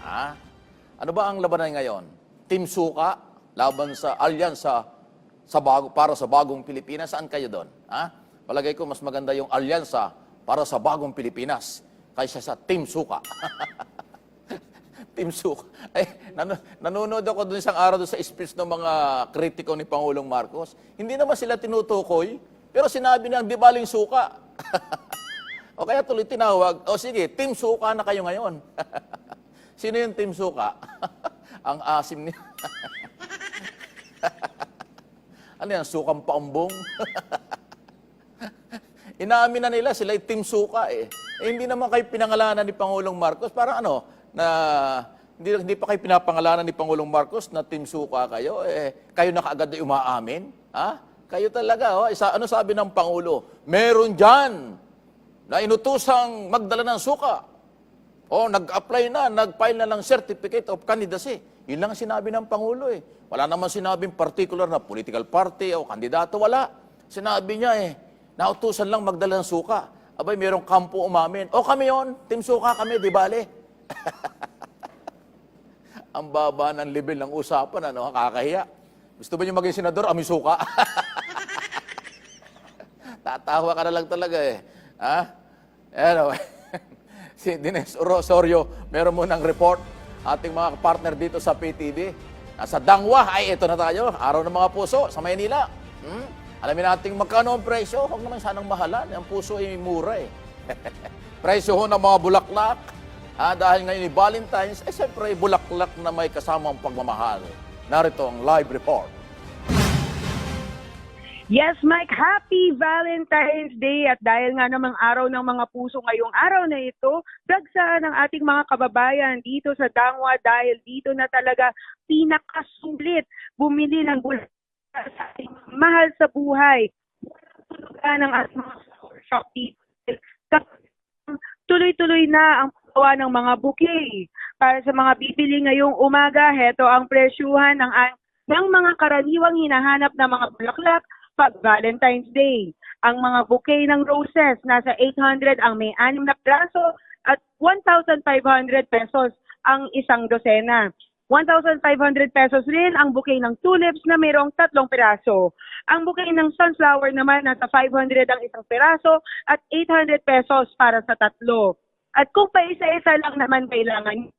Ano ba ang labanan ngayon? Team Suka, laban sa alyansa para sa Bagong Pilipinas. Saan kayo doon? Palagay ko mas maganda yung alyansa para sa Bagong Pilipinas kaysa sa Team Suka. Team Suka. Nanonood ako doon isang araw doon sa speech ng mga kritiko ni Pangulong Marcos. Hindi naman sila tinutukoy, pero sinabi nilang di baling suka. O kaya tuloy tinawag, sige, Team Suka na kayo ngayon. Sino yung Team Suka? Ang asim niya. Ano yan, sukang paumbong? Inaamin na nila, sila yung Team Suka hindi naman kayo pinangalanan ni Pangulong Marcos. Parang hindi pa kayo pinapangalanan ni Pangulong Marcos na Team Suka kayo. Kayo na kaagad na umaamin. Kayo talaga. Ano sabi ng Pangulo? Meron dyan na inutusang magdala ng suka. Nag-apply na, nag-file na ng certificate of candidacy. Yun lang sinabi ng Pangulo Wala naman sinabing particular na political party o kandidato, wala. Sinabi niya nautusan lang magdala ng suka. Abay, mayroong kampo umamin. Kami yon, Team Suka kami, di bale. Ang baba ng level ng usapan, kakahiya. Gusto ba niyo maging senador? Ami suka. Tatawa ka na lang talaga Anyway, si Dines Osorio, meron mo ng report. Ating mga partner dito sa PTV. Nasa Dangwa, ito na tayo. Araw ng mga puso sa Maynila. Alamin natin magkano ang presyo. Huwag naman sanang mahalan. Ang puso ay mura Presyo ng mga bulaklak. Dahil ngayon ni Valentine's, siyempre bulaklak na may kasamang pagmamahal. Narito ang live report. Yes, Mike, happy Valentine's Day at dahil nga namang araw ng mga puso ngayong araw na ito, dagsa ng ating mga kababayan dito sa Dangwa dahil dito na talaga pinakasulit bumili ng bulaklak sa ating mahal sa buhay. Tulugan ng ating mga shop dito. Tuloy-tuloy na ang paggawa ng mga bouquet. Para sa mga bibili ngayong umaga, heto ang presyuhan ng mga karaniwang hinahanap na mga bulaklak pag Valentine's Day. Ang mga bouquet ng roses, nasa 800 ang may 6 na praso at 1,500 pesos ang isang dosena. 1,500 pesos rin ang bouquet ng tulips na mayroong 3 piraso. Ang bouquet ng sunflower naman nasa 500 ang isang piraso at 800 pesos para sa 3. At kung pa isa-isa lang naman kailangan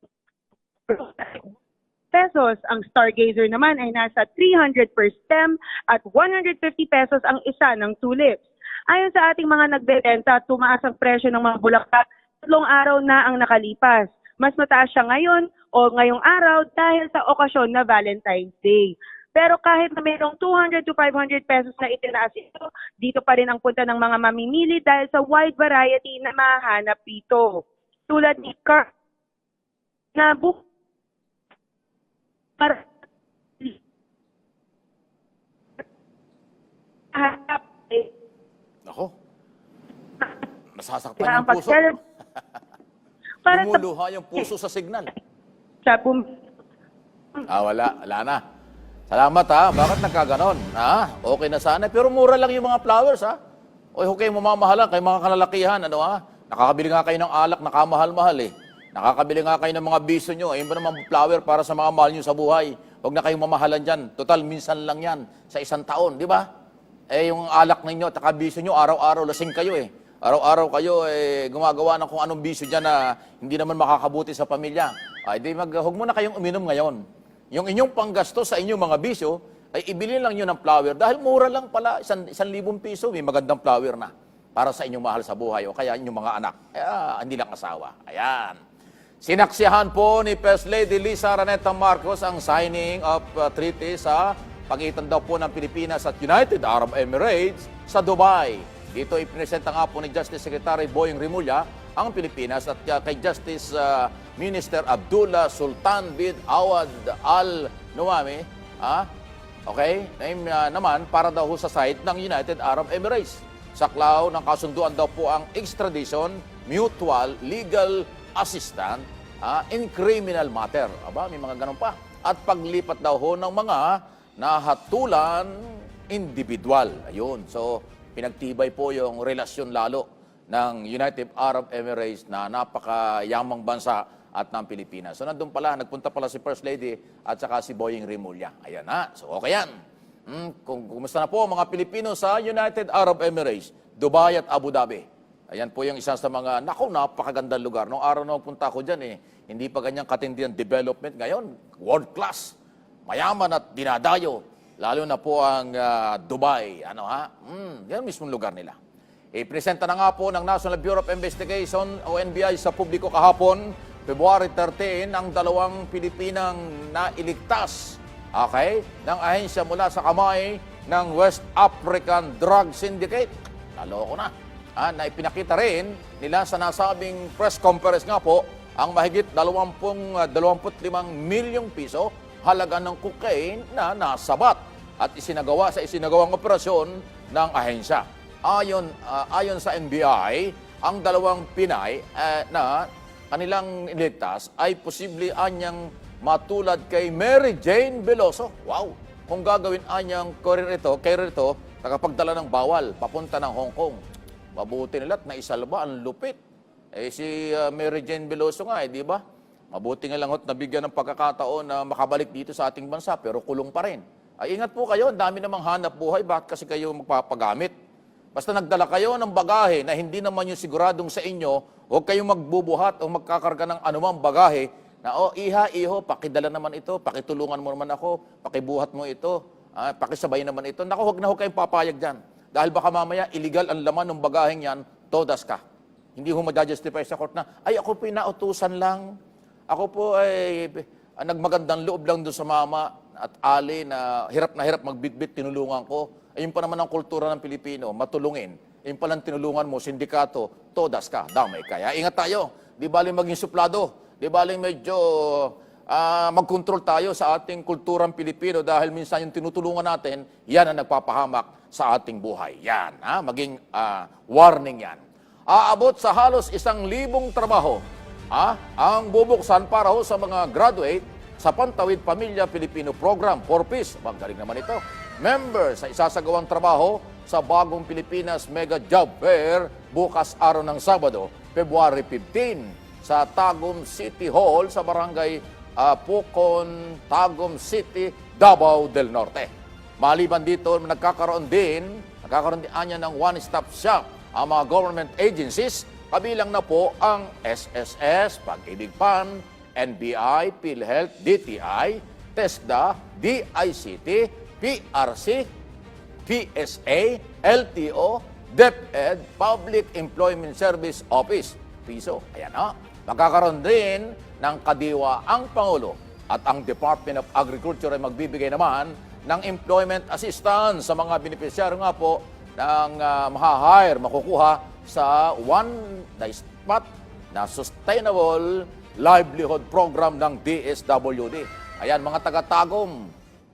pesos, ang stargazer naman ay nasa 300 per stem at 150 pesos ang isa ng tulips. Ayon sa ating mga nagbebenta, tumaas ang presyo ng mga bulaklak 3 araw na ang nakalipas. Mas mataas siya ngayon o ngayong araw dahil sa okasyon na Valentine's Day. Pero kahit na mayroong 200 to 500 pesos na itinaas ito, dito pa rin ang punta ng mga mamimili dahil sa wide variety na mahanap dito. Tulad ni Car na para Ako, nasasaktan yung puso. para Lumuluha yung puso sa signal. sa Wala na. Salamat ha. Bakit nagkaganon? Okay na sana. Pero mura lang yung mga flowers ha. O huwag kayong mamamahalan kay mga kalalakihan. Ano ha? Nakakabili nga kayo ng alak, nakamahal-mahal eh. Nakakabili nga kayo ng mga biso nyo. Ayun ba naman flower para sa mga mahal nyo sa buhay? Huwag na kayong mamahalan dyan. Total, minsan lang yan sa isang taon, di ba? Yung alak ninyo, taka biso nyo, araw-araw lasing kayo eh. Araw-araw kayo gumagawa ng kung anong biso dyan na hindi naman makakabuti sa pamilya. Huwag mo na kayong uminom ngayon. Yung inyong panggasto sa inyong mga bisyo, ay ibili lang nyo ng flower. Dahil mura lang pala, 1,000 piso, may magandang flower na para sa inyong mahal sa buhay o kaya inyong mga anak. Hindi lang asawa. Ayan. Sinaksihan po ni First Lady Lisa Araneta Marcos ang signing of treaty sa pagitan daw po ng Pilipinas at United Arab Emirates sa Dubai. Dito ipinesenta nga po ni Justice Secretary Boying Rimulya ang Pilipinas at kay Justice Minister Abdullah Sultan bin Awad Al Nuwami, okay, naman para daw sa side ng United Arab Emirates. Saklaw ng kasunduan daw po ang extradition, mutual legal assistant in criminal matter. May mga ganun pa. At paglipat daw ho ng mga nahatulan individual. Ayun. So, pinagtibay po yung relasyon lalo ng United Arab Emirates na napakayamang bansa at ng Pilipinas. So, nandun pala, nagpunta pala si First Lady at saka si Boying Rimulya. Ayan na. So, okay yan. Kumusta na po mga Pilipino sa United Arab Emirates, Dubai at Abu Dhabi? Ayan po yung isa sa mga, napakagandang lugar. Noong araw na punta ko dyan hindi pa ganyang katindi ang development. Ngayon, world class, mayaman at dinadayo. Lalo na po ang Dubai. Yan mismong lugar nila. Ipresenta na nga po ng National Bureau of Investigation o NBI sa publiko kahapon, February 13, ang 2 Pilipinang nailigtas ng ahensya mula sa kamay ng West African Drug Syndicate. Naloko na. Na ipinakita rin nila sa nasabing press conference nga po ang mahigit 25 milyong piso halaga ng cocaine na nasabat at isinagawang operasyon ng ahensya. Ayon sa NBI, ang 2 Pinay na kanilang iniligtas ay posible anyang matulad kay Mary Jane Veloso. Wow! Kung gagawin anyang career ito, nakapagdala ng bawal papunta ng Hong Kong. Mabuti nila at naisalba, ang lupit. Si Mary Jane Veloso nga, di ba? Mabuti nga lang nabigyan ng pagkakataon na makabalik dito sa ating bansa, pero kulong pa rin. Ingat po kayo, ang dami namang hanap buhay, bakit kasi kayo magpapagamit? Basta nagdala kayo ng bagahe na hindi naman yung siguradong sa inyo, huwag kayong magbubuhat o magkakarga ng anumang bagahe na, iho, pakidala naman ito, pakitulungan mo naman ako, pakibuhat mo ito, pakisabay naman ito. Naku, huwag kayong papayag dyan. Dahil baka mamaya, illegal ang laman ng bagaheng yan, todas ka. Hindi ho ma-justify sa court na, ako po inautusan lang. Ako po ay nagmagandang loob lang doon sa mama at ali na hirap magbitbit, tinulungan ko. Ayun pa naman ang kultura ng Pilipino, matulungin. Ayun palang tinulungan mo, sindikato, todas ka, damay kaya. Ingat tayo, di baling maging suplado, di baling medyo mag-control tayo sa ating kulturang Pilipino dahil minsan yung tinutulungan natin, yan ang nagpapahamak sa ating buhay. Yan, maging warning yan. Aabot sa halos 1,000 trabaho ang bubuksan para sa mga graduate sa Pantawid Pamilya Pilipino Program, 4Ps. Magaling naman ito. Member sa isasagawang trabaho sa Bagong Pilipinas Mega Job Fair bukas araw ng Sabado, February 15 sa Tagum City Hall sa Barangay Pucon, Tagum City, Davao del Norte. Maliban dito, nagkakaroon din anya ng one-stop shop ang mga government agencies, kabilang na po ang SSS, Pag-ibig PAN, NBI, PhilHealth, DTI, TESDA, DICT, PRC, PSA, LTO, DepEd, Public Employment Service Office, PISO. Ayan o. Magkakaroon din ng kadiwa ang Pangulo at ang Department of Agriculture ay magbibigay naman ng employment assistance sa mga beneficiaryo nga po ng makukuha sa one-spot na sustainable livelihood program ng DSWD. Ayan, mga taga-Tagum,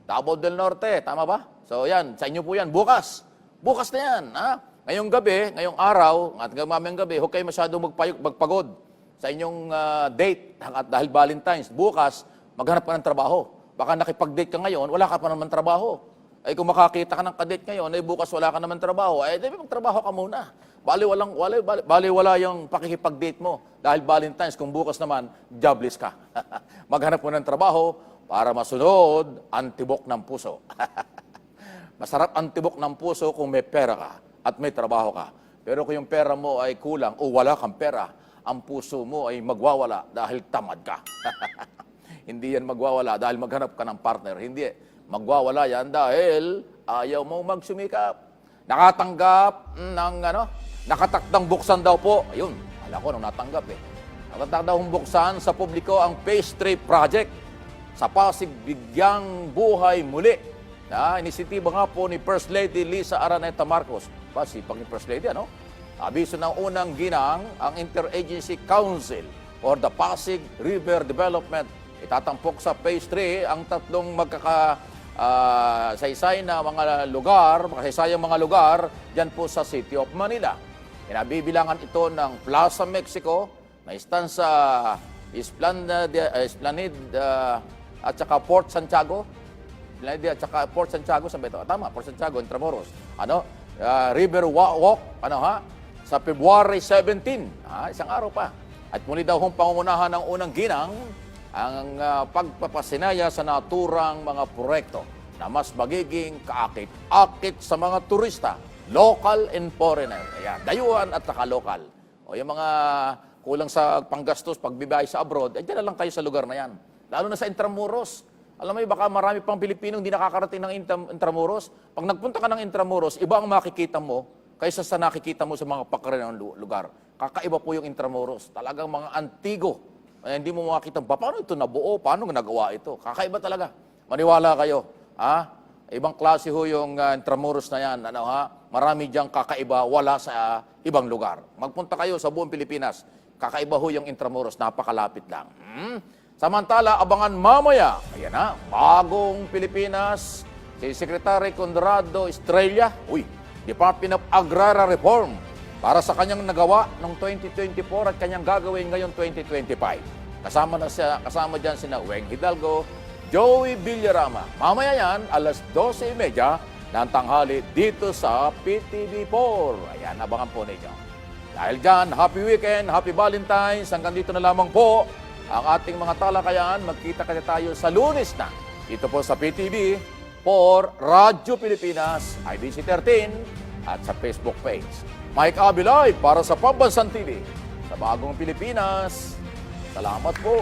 Davao del Norte, tama ba? So yan, sa inyo po yan, bukas. Bukas na yan. Ha? Ngayong gabi, ngayong araw, at mamayang gabi, huwag kayo masyadong magpagod sa inyong date at dahil Valentine's. Bukas, maghanap ka ng trabaho. Baka nakipag-date ka ngayon, wala ka pa naman trabaho. Ay kung makakita ka ng kadate ngayon, ay bukas wala ka naman trabaho, ay di magtrabaho ka muna. Bali wala yung pakikipag-date mo. Dahil Valentine's, kung bukas naman, jobless ka. Maghanap mo ng trabaho para masunod ang tibok ng puso. Masarap ang tibok ng puso kung may pera ka at may trabaho ka. Pero kung yung pera mo ay kulang o wala kang pera, ang puso mo ay magwawala dahil tamad ka. Hindi yan magwawala dahil maghanap ka ng partner. Hindi. Magwawala yan dahil ayaw mo magsumikap. Nakatanggap ng nakatakdang buksan daw po. Ayun, alam ko nung natanggap eh. Nakatakdang buksan sa publiko ang Phase 3 Project sa Pasig Bigyang Buhay Muli. Inisitiba nga po ni First Lady Lisa Araneta Marcos. Sipag ni First Lady, ano? Abiso ng unang ginang ang Interagency Council for the Pasig River Development. Itatampok sa Phase 3 ang tatlong saysay na mga lugar, makasaysayang mga lugar, dyan po sa City of Manila. Inabibilangan ito ng Plaza Mexico, may Stanza Esplanade at saka Port Santiago. Esplanade at saka Port Santiago, sabi ito. Tama, Port Santiago, Intramuros. River Walk, sa February 17, isang araw pa. At muli daw hong pangungunahan ng unang ginang ang pagpapasinaya sa naturang mga proyekto na mas magiging kaakit-akit sa mga turista, local and foreigner. Ayan, dayuhan at saka-local. O yung mga kulang sa panggastos, pagbibiyahe sa abroad, dyan na lang kayo sa lugar na yan. Lalo na sa Intramuros. Alam mo, baka marami pang Pilipinong hindi nakakarating ng Intramuros. Pag nagpunta ka ng Intramuros, iba ang makikita mo kaysa sa nakikita mo sa mga pakarinang lugar. Kakaiba po yung Intramuros. Talagang mga antigo. Hindi mo makikita, paano ito nabuo? Paano nagawa ito? Kakaiba talaga. Maniwala kayo. Ibang klase ho yung Intramuros na yan. Marami diyang kakaiba, wala sa ibang lugar. Magpunta kayo sa buong Pilipinas. Kakaiba ho yung Intramuros. Napakalapit lang. Samantala, abangan mamaya. Ayan na, bagong Pilipinas. Si Secretary Conrado Estrella. Department of Agrarian Reform para sa kanyang nagawa noong 2024 at kanyang gagawin ngayon 2025. Kasama dyan sina Weng Hidalgo, Joey Villarama. Mamaya yan, alas 12:30 ng tanghali dito sa PTV4. Ayan, abangan po ninyo. Dahil dyan, happy weekend, happy Valentine's. Hanggang dito na lamang po ang ating mga talakayan. Magkita kaya tayo sa Lunes na. Ito po sa PTV for Radyo Pilipinas, IBC 13 at sa Facebook page. Mike Abilay para sa Pambansang TV sa Bagong Pilipinas. Salamat po.